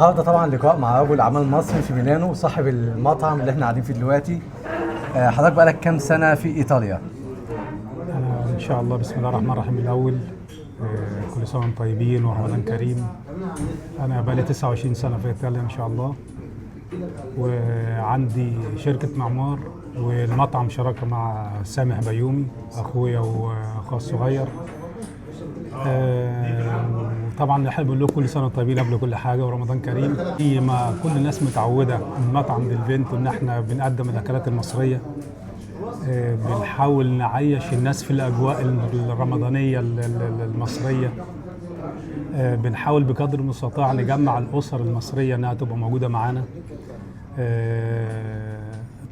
النهارده طبعا لقاء مع رجل اعمال مصري في ميلانو، صاحب المطعم اللي احنا قاعدين فيه دلوقتي. حضرتك بقالك كام سنه في ايطاليا؟ أنا إن شاء الله بسم الله الرحمن الرحيم. الأول كل سنة وانتم طيبين ورمضان كريم. أنا بقالي 29 سنة في إيطاليا إن شاء الله، وعندي شركة معمار والمطعم شراكة مع سامح بيومي أخويا وأخويا الصغير. طبعا نحب نقول لكم كل سنة وانتم طيبين قبل كل حاجة ورمضان كريم. زي ما كل الناس متعودة من مطعم ديلفينتو إن إحنا بنقدم الأكلات المصرية، بنحاول نعيش الناس في الأجواء الرمضانية المصرية. بنحاول بقدر المستطاع نجمع الأسر المصرية إنها تبقى موجودة معانا،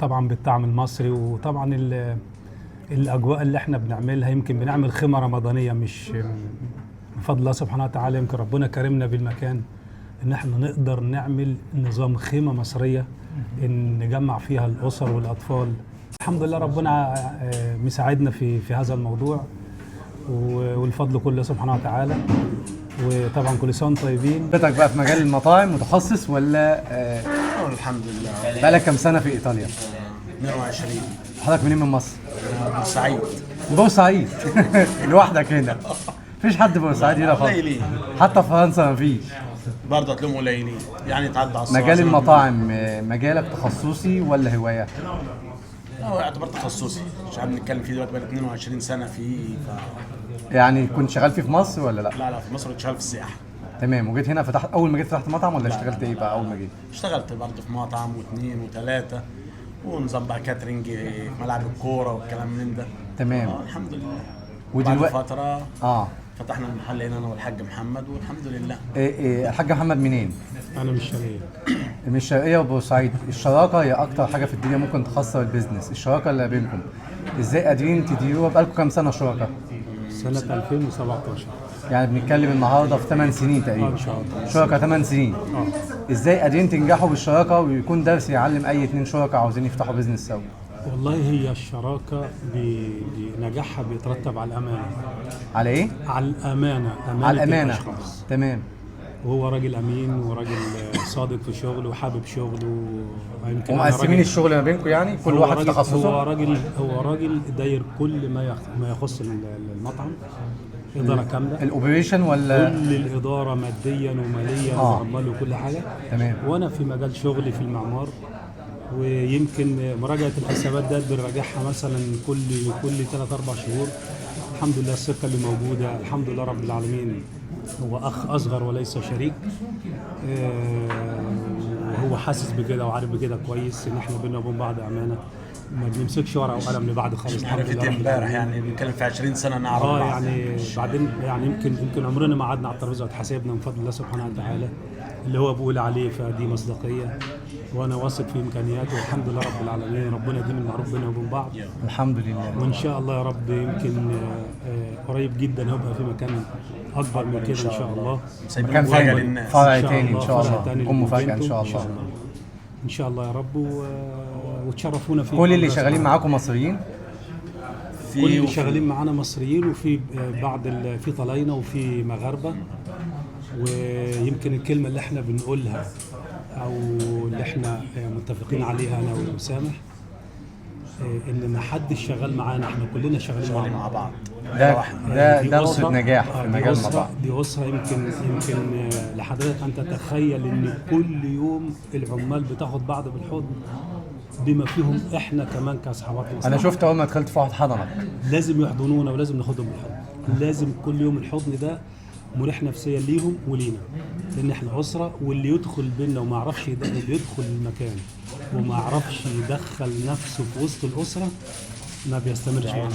طبعا بالطعم المصري. وطبعا الأجواء اللي احنا بنعملها، يمكن بنعمل خيمة رمضانية، مش بفضل الله سبحانه وتعالى يمكن ربنا كرمنا بالمكان إن احنا نقدر نعمل نظام خيمة مصرية إن نجمع فيها الأسر والأطفال. الحمد لله ربنا مساعدنا في هذا الموضوع، والفضل كله سبحانه وتعالى. وطبعا كل سنه وانتم طيبين. حضرتك بقى في مجال المطاعم متخصص ولا الحمد لله. بقالك كام سنه في ايطاليا؟ 22. حضرتك منين من مصر؟ بورسعيد. بورسعيد. لوحدك هنا؟ مفيش حد بورسعيد هنا خالص؟ قليلين. حتى في فرنسا مفيش؟ برضه هتلاقيهم قليلين، يعني تعدى على مجال المطاعم مجالك تخصصي ولا هوايه؟ هو يعتبر تخصصي، مش عم نتكلم فيه دلوقتي، بقالي 22 سنه فيه. يعني كنت شغال فيه في مصر ولا لا؟ لا في مصر كنت شغال في السياحه. تمام. وجيت هنا فتحت اول ما جيت فتحت مطعم ولا اشتغلت ايه بقى اول ما جيت؟ اشتغلت برضه في مطعم واثنين وثلاثه، ونظام بقى كاترينج في ملعب الكوره والكلام من ده. تمام. الحمد لله. ودلوقتي بعد فتره فتحنا المحل هنا انا والحاج محمد، والحمد لله. إيه الحاج محمد منين؟ أنا مش شرقية. من الشرقية وبورسعيد. الشراكة هي أكتر حاجة في الدنيا ممكن تخسر البيزنس، الشراكة اللي بينكم. إزاي قادرين تديروها؟ بقالكم كام سنة شراكة؟ سنة 2017. يعني بنتكلم النهاردة في 8 سنين تقريبا. إن شاء الله. شراكة 8 سنين. إزاي قادرين تنجحوا بالشراكة ويكون درس يعلم أي اتنين شركاء عاوزين يفتحوا بيزنس سوا؟ والله هي الشراكة بنجاحها بيترتب على الأمانة. على إيه؟ على الأمانة. على الأمانة. الأشخاص. تمام. وهو راجل أمين وراجل صادق في شغله وحابب شغله. يمكن ومقسمين الشغل ما بينكم يعني كل واحد في تخصصه؟ هو راجل داير كل ما يخص المطعم، إدارة كاملة. الأوبريشن ولا؟ كل الإدارة ماديا وماليا وعمال وكل حاجة. تمام. وأنا في مجال شغلي في المعمار، ويمكن مراجعة الحسابات ده بنراجعها مثلا كل 3-4 شهور. الحمد لله الثقة اللي موجودة، الحمد لله رب العالمين. هو أخ أصغر وليس شريك، وهو حاسس بكده وعارف بكده كويس إن إحنا بينا وبين بعض أمانة، ما بنمسكش ورقة وقلم لبعض خالص. عرفتي امبارح، يعني بنتكلم في 20 سنه نعرف بعض. يعني بعدين يعني يمكن عمرنا ما قعدنا على الترابيزه واتحاسبنا من فضل الله سبحانه وتعالى. اللي هو بقول عليه فدي مصداقيه، وانا واثق في امكانياته، والحمد لله رب العالمين. ربنا يديم المعروف بينا وبين بعض. الحمد لله. وان شاء الله يا رب يمكن قريب جدا هيبقى في مكان اكبر من كده ان شاء الله. مكان ثاني، فرع تاني ان شاء الله. تكون مفاجأة ان شاء الله. ان شاء الله يا رب. وتشرفونا فيه. كل اللي شغالين معاكم مصريين؟ كل اللي شغالين معانا مصريين، وفي بعض في طلاينة وفي مغاربة. ويمكن الكلمة اللي احنا بنقولها او اللي احنا متفقين عليها انا وسامح، ان ما حدش شغال معانا، احنا كلنا شغالين مع بعض. ده نقطة نجاح في مجال المطاعم. دي أسرة. يمكن لحضرتك أن تتخيل إن كل يوم العمال بتاخد بعض بالحضن، بما فيهم إحنا كمان كأصحابات مصلحة. أنا شفت أول ما دخلت في واحد حضنك. لازم يحضنونا ولازم ناخدهم بالحضن. لازم كل يوم الحضن ده مريح نفسيا ليهم ولينا، لأن إحنا أسرة. واللي يدخل بينا وما يعرفش يدخل المكان وما يعرفش يدخل نفسه في وسط الأسرة ما بيستمرش معانا.